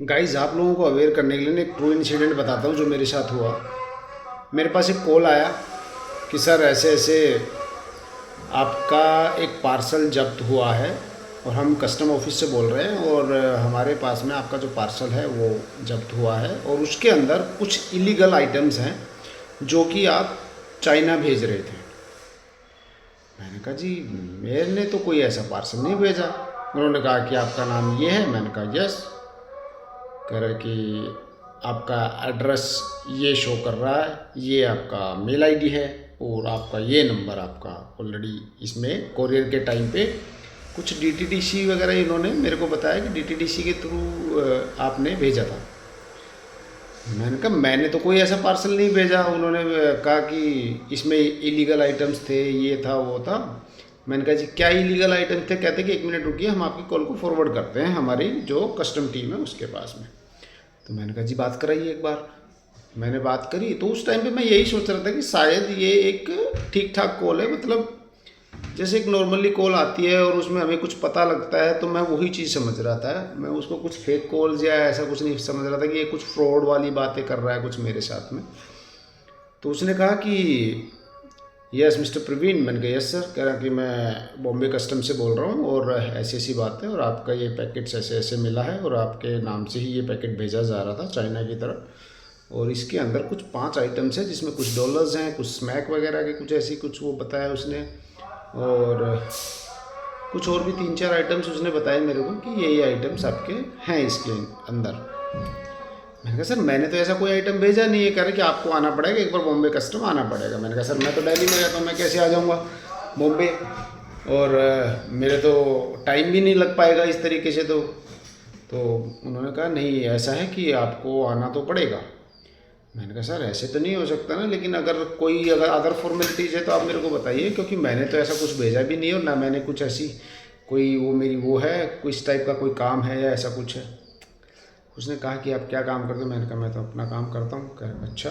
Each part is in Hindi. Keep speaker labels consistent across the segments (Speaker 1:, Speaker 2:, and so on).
Speaker 1: गाइस, आप लोगों को अवेयर करने के लिए एक ट्रू इंसिडेंट बताता हूँ जो मेरे साथ हुआ। मेरे पास एक कॉल आया कि सर ऐसे ऐसे आपका एक पार्सल जब्त हुआ है और हम कस्टम ऑफिस से बोल रहे हैं और हमारे पास में आपका जो पार्सल है वो जब्त हुआ है और उसके अंदर कुछ इलीगल आइटम्स हैं जो कि आप चाइना भेज रहे थे। मैंने कहा जी, मैंने तो कोई ऐसा पार्सल नहीं भेजा। उन्होंने कहा कि आपका नाम ये है। मैंने कहा यस। कह रहे कि आपका एड्रेस ये शो कर रहा है, ये आपका मेल आईडी है और आपका ये नंबर आपका ऑलरेडी इसमें कोरियर के टाइम पे कुछ डीटीडीसी वगैरह इन्होंने मेरे को बताया कि डीटीडीसी के थ्रू आपने भेजा था। मैंने कहा मैंने तो कोई ऐसा पार्सल नहीं भेजा। उन्होंने कहा कि इसमें इलीगल आइटम्स थे, ये था वो था। मैंने कहा जी क्या इलीगल आइटम थे? कहते कि 1 मिनट रुकिए, हम आपकी कॉल को फॉरवर्ड करते हैं हमारी जो कस्टम टीम है उसके पास में। तो मैंने कहा जी बात कराइए एक बार। मैंने बात करी तो उस टाइम पे मैं यही सोच रहा था कि शायद ये एक ठीक ठाक कॉल है, मतलब जैसे एक नॉर्मली कॉल आती है और उसमें हमें कुछ पता लगता है तो मैं वही चीज़ समझ रहा था। मैं उसको कुछ फेक कॉल्स या ऐसा कुछ नहीं समझ रहा था कि ये कुछ फ्रॉड वाली बातें कर रहा है कुछ मेरे साथ में। तो उसने कहा कि यस मिस्टर प्रवीण। मैंने कहा यस सर। कह रहा कि मैं बॉम्बे कस्टम से बोल रहा हूँ और ऐसी ऐसी बात है और आपका ये पैकेट ऐसे ऐसे मिला है और आपके नाम से ही ये पैकेट भेजा जा रहा था चाइना की तरफ और इसके अंदर कुछ 5 आइटम्स हैं जिसमें कुछ डॉलर्स हैं, कुछ स्मैक वगैरह के कुछ ऐसी कुछ वो बताया उसने और कुछ और भी 3-4 आइटम्स उसने बताए मेरे को कि ये आइटम्स आपके हैं इसके अंदर। मैंने कहा सर मैंने तो ऐसा कोई आइटम भेजा नहीं है। कह रहे कि आपको आना पड़ेगा, एक बार बॉम्बे कस्टम आना पड़ेगा। मैंने कहा सर मैं तो दिल्ली में रहता हूँ, मैं कैसे आ जाऊँगा बॉम्बे और मेरे तो टाइम भी नहीं लग पाएगा इस तरीके से। तो उन्होंने कहा नहीं ऐसा है कि आपको आना तो पड़ेगा। मैंने कहा सर ऐसे तो नहीं हो सकता ना, लेकिन अगर अदर फॉर्मेलिटीज़ है तो आप मेरे को बताइए, क्योंकि मैंने तो ऐसा कुछ भेजा भी नहीं है और ना मैंने कुछ ऐसी कोई वो मेरी वो है कोई इस टाइप का कोई काम है या ऐसा कुछ है। उसने कहा कि आप क्या काम करते हो? मैंने कहा मैं तो अपना काम करता हूँ। कह रहे अच्छा।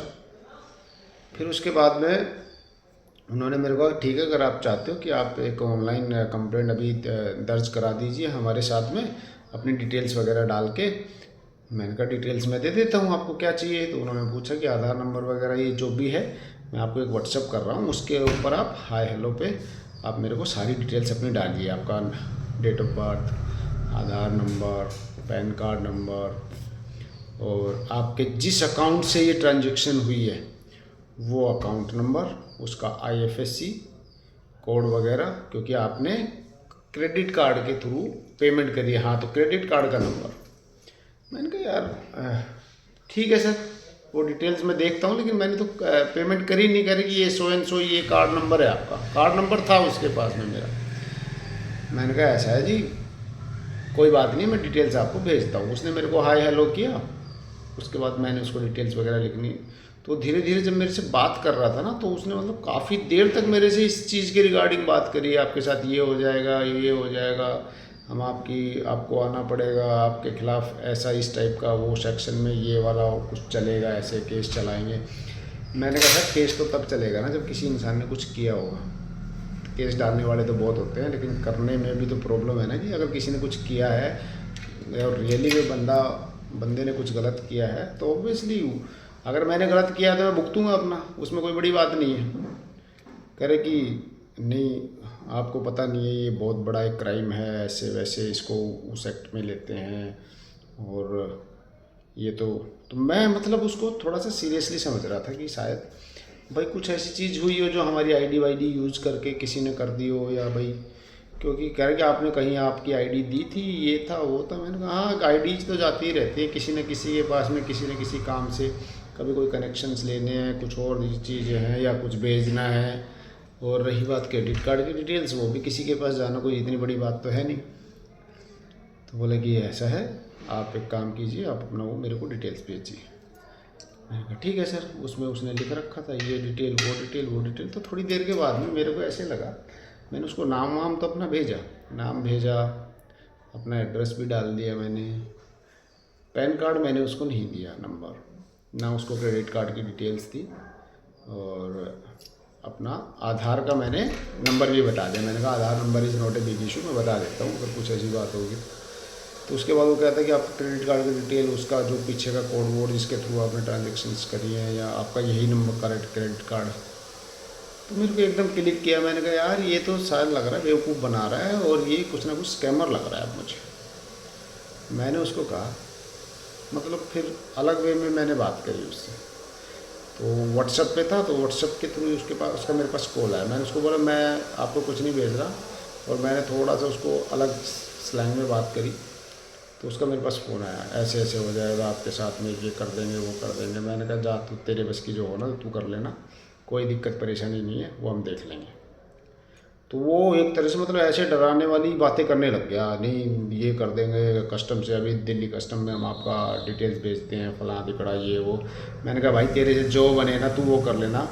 Speaker 1: फिर उसके बाद में उन्होंने मेरे को ठीक है, अगर आप चाहते हो कि आप एक ऑनलाइन कंप्लेंट अभी दर्ज करा दीजिए हमारे साथ में अपनी डिटेल्स वगैरह डाल के। मैंने कहा डिटेल्स मैं दे देता हूँ, आपको क्या चाहिए? तो उन्होंने पूछा कि आधार नंबर वगैरह ये जो भी है मैं आपको एक व्हाट्सअप कर रहा हूँ, उसके ऊपर आप हाय हेलो पे आप मेरे को सारी डिटेल्स अपनी डालिए, आपका date of birth, Aadhaar number, PAN card number और आपके जिस अकाउंट से ये ट्रांजैक्शन हुई है वो अकाउंट नंबर, उसका आईएफएससी कोड वगैरह, क्योंकि आपने क्रेडिट कार्ड के थ्रू पेमेंट करी है। हाँ, तो क्रेडिट कार्ड का नंबर। मैंने कहा यार ठीक है सर, वो डिटेल्स मैं देखता हूँ, लेकिन मैंने तो पेमेंट करी नहीं। करी कि ये सो एंड सो ये कार्ड नंबर है आपका। कार्ड नंबर था उसके पास में मेरा। मैंने कहा ऐसा है जी, कोई बात नहीं, मैं डिटेल्स आपको भेजता हूँ। उसने मेरे को हाय हेलो किया, उसके बाद मैंने उसको डिटेल्स वगैरह लिखनी। तो धीरे धीरे जब मेरे से बात कर रहा था ना, तो उसने मतलब काफ़ी देर तक मेरे से इस चीज़ के रिगार्डिंग बात करी। आपके साथ ये हो जाएगा, ये हो जाएगा, हम आपको आना पड़ेगा, आपके खिलाफ़ ऐसा इस टाइप का वो सेक्शन में ये वाला कुछ चलेगा, ऐसे केस चलाएंगे। मैंने कहा सर केस तो तब चलेगा ना जब किसी इंसान ने कुछ किया होगा। केस डालने वाले तो बहुत होते हैं, लेकिन करने में भी तो प्रॉब्लम है ना, कि अगर किसी ने कुछ किया है और रियली में बंदे ने कुछ गलत किया है तो ऑब्वियसली अगर मैंने गलत किया है तो मैं भुगतूंगा अपना, उसमें कोई बड़ी बात नहीं है। कह रहे कि नहीं आपको पता नहीं है ये बहुत बड़ा एक क्राइम है, ऐसे वैसे इसको उस एक्ट में लेते हैं और ये तो मैं मतलब उसको थोड़ा सा सीरियसली समझ रहा था कि शायद भाई कुछ ऐसी चीज़ हुई हो जो हमारी आईडी वाईडी यूज़ करके किसी ने कर दी हो, या भाई क्योंकि कह रहे कि आपने कहीं आपकी आईडी दी थी, ये था वो था। मैंने कहा हाँ आईडीज तो जाती ही रहती है किसी न किसी के पास में, किसी न किसी काम से, कभी कोई कनेक्शंस लेने हैं, कुछ और चीज़ें हैं या कुछ भेजना है। और रही बात क्रेडिट कार्ड की डिटेल्स, वो भी किसी के पास जाना कोई इतनी बड़ी बात तो है नहीं। तो बोले कि ऐसा है, आप एक काम कीजिए, आप अपना वो मेरे को डिटेल्स भेजिए। मैंने कहा ठीक है सर। उसमें उसने लिख रखा था ये डिटेल वो डिटेल वो डिटेल। तो थोड़ी देर के बाद में मेरे को ऐसे लगा, मैंने उसको नाम वाम तो अपना भेजा, नाम भेजा, अपना एड्रेस भी डाल दिया मैंने। पैन कार्ड मैंने उसको नहीं दिया नंबर, ना उसको क्रेडिट कार्ड की डिटेल्स थी, और अपना आधार का मैंने नंबर भी बता दिया। मैंने कहा Aadhaar number is not a big issue, मैं बता देता हूँ अगर कुछ ऐसी बात होगी। तो उसके बाद वो कहता है कि आपका क्रेडिट कार्ड की डिटेल, उसका जो पीछे का कोड वोड जिसके थ्रू आपने ट्रांजेक्शन्स करी हैं, या आपका यही नंबर का क्रेडिट कार्ड। तो मेरे को एकदम क्लिक किया, मैंने कहा यार ये तो शायद लग रहा है बेवकूफ़ बना रहा है और ये कुछ ना कुछ स्कैमर लग रहा है अब मुझे। मैंने उसको कहा, मतलब फिर अलग वे में मैंने बात करी उससे, तो व्हाट्सएप पे था, तो व्हाट्सएप के थ्रू उसका मेरे पास कॉल आया। मैंने उसको बोला मैं आपको कुछ नहीं भेज रहा, और मैंने थोड़ा सा उसको अलग स्लैंग में बात करी, तो उसका मेरे पास फ़ोन आया, ऐसे ऐसे हो जाएगा आपके साथ में, ये कर देंगे वो कर देंगे। मैंने कहा जा तू, तेरे बस की जो हो ना तू कर लेना, कोई दिक्कत परेशानी नहीं है, वो हम देख लेंगे। तो वो एक तरह से मतलब ऐसे डराने वाली बातें करने लग गया, नहीं ये कर देंगे कस्टम से, अभी दिल्ली कस्टम में हम आपका डिटेल्स भेजते हैं, फलां तिकड़ा ये वो। मैंने कहा भाई तेरे से जो बने ना तू वो कर लेना,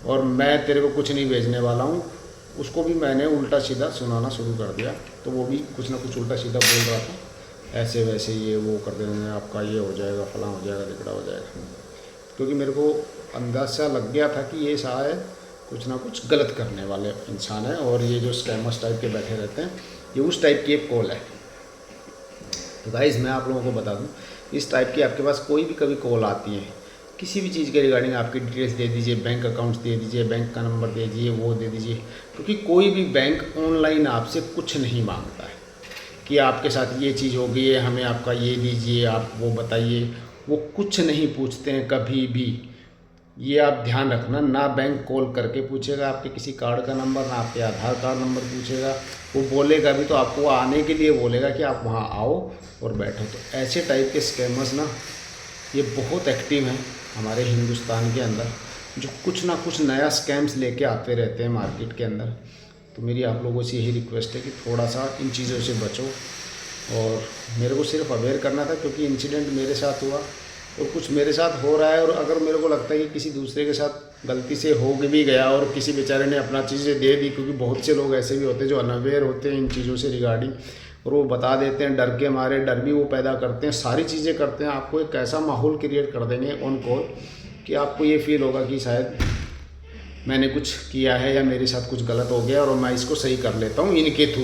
Speaker 1: और मैं तेरे को कुछ नहीं भेजने वाला हूँ। उसको भी मैंने उल्टा सीधा सुनाना शुरू कर दिया, तो वो भी कुछ ना कुछ उल्टा सीधा बोल रहा था, ऐसे वैसे ये वो कर देंगे, आपका ये हो जाएगा, फलां हो जाएगा, तिकड़ा हो जाएगा। क्योंकि मेरे को अंदाज़ा लग गया था कि ये शायद कुछ ना कुछ गलत करने वाले इंसान है, और ये जो स्कैमर्स टाइप के बैठे रहते हैं, ये उस टाइप की एक कॉल है। तो गाइस मैं आप लोगों को बता दूं, इस टाइप की आपके पास कोई भी कभी कॉल आती है किसी भी चीज़ के रिगार्डिंग, आपकी डिटेल्स दे दीजिए, बैंक अकाउंट्स दे दीजिए, बैंक का नंबर दे दीजिए, वो दे दीजिए, क्योंकि कोई भी बैंक ऑनलाइन आपसे कुछ नहीं मांगता है कि आपके साथ ये चीज़ हो गई है, हमें आपका ये दीजिए, आप वो बताइए, वो कुछ नहीं पूछते हैं कभी भी। ये आप ध्यान रखना, ना बैंक कॉल करके पूछेगा आपके किसी कार्ड का नंबर, ना आपके आधार कार्ड नंबर पूछेगा। वो बोलेगा भी तो आपको आने के लिए बोलेगा कि आप वहाँ आओ और बैठो। तो ऐसे टाइप के स्कैमर्स ना ये बहुत एक्टिव हैं हमारे हिंदुस्तान के अंदर, जो कुछ ना कुछ नया स्कैम्स लेके आते रहते हैं मार्केट के अंदर। तो मेरी आप लोगों से यही रिक्वेस्ट है कि थोड़ा सा इन चीज़ों से बचो। और मेरे को सिर्फ अवेयर करना था, क्योंकि इंसिडेंट मेरे साथ हुआ और कुछ मेरे साथ हो रहा है, और अगर मेरे को लगता है कि किसी दूसरे के साथ गलती से हो भी गया और किसी बेचारे ने अपना चीज़ें दे दी, क्योंकि बहुत से लोग ऐसे भी होते हैं जो अनअवेयर होते हैं इन चीज़ों से रिगार्डिंग, और वो बता देते हैं डर के मारे, डर भी वो पैदा करते हैं, सारी चीज़ें करते हैं, आपको एक ऐसा माहौल क्रिएट कर देंगे ऑन कॉल कि आपको ये फील होगा कि शायद मैंने कुछ किया है या मेरे साथ कुछ गलत हो गया और मैं इसको सही कर लेता हूँ इनके थ्रू।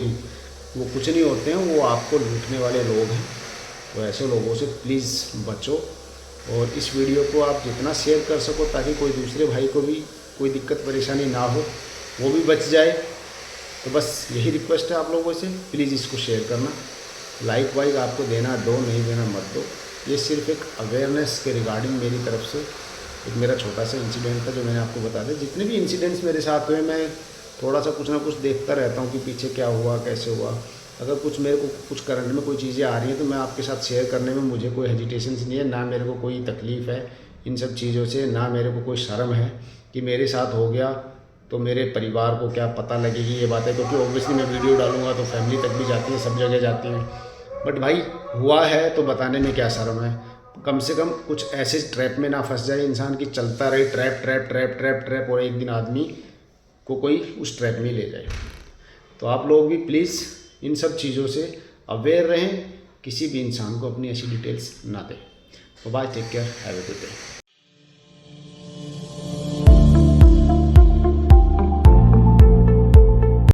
Speaker 1: वो कुछ नहीं होते हैं, वो आपको लूटने वाले लोग हैं। तो ऐसे लोगों से प्लीज़ बचो, और इस वीडियो को आप जितना शेयर कर सको ताकि कोई दूसरे भाई को भी कोई दिक्कत परेशानी ना हो, वो भी बच जाए। तो बस यही रिक्वेस्ट है आप लोगों से, प्लीज़ इसको शेयर करना, लाइक वाइक आपको देना दो, नहीं देना मत दो। ये सिर्फ एक अवेयरनेस के रिगार्डिंग मेरी तरफ से एक मेरा छोटा सा इंसिडेंट था जो मैंने आपको बता दिया। जितने भी इंसिडेंट्स मेरे साथ हुए, मैं थोड़ा सा कुछ ना कुछ देखता रहता हूँ कि पीछे क्या हुआ, कैसे हुआ। अगर कुछ मेरे को कुछ करंट में कोई चीज़ें आ रही हैं तो मैं आपके साथ शेयर करने में मुझे कोई हेजिटेशन नहीं है, ना मेरे को कोई तकलीफ़ है इन सब चीज़ों से, ना मेरे को कोई शर्म है कि मेरे साथ हो गया तो मेरे परिवार को क्या पता लगेगी ये बात है। क्योंकि ऑब्वियसली मैं वीडियो डालूंगा तो फैमिली तक भी जाती है, सब जगह जाती हैं, बट भाई हुआ है तो बताने में क्या शर्म है। कम से कम कुछ ऐसे ट्रैप में ना फंस जाए इंसान की चलता रहे trap trap trap trap trap, और एक दिन आदमी को कोई उस ट्रैप में ले जाए। तो आप लोग भी प्लीज़ इन सब चीज़ों से अवेयर रहें, किसी भी इंसान को अपनी ऐसी डिटेल्स ना दें। तो bye, take care, have a good day.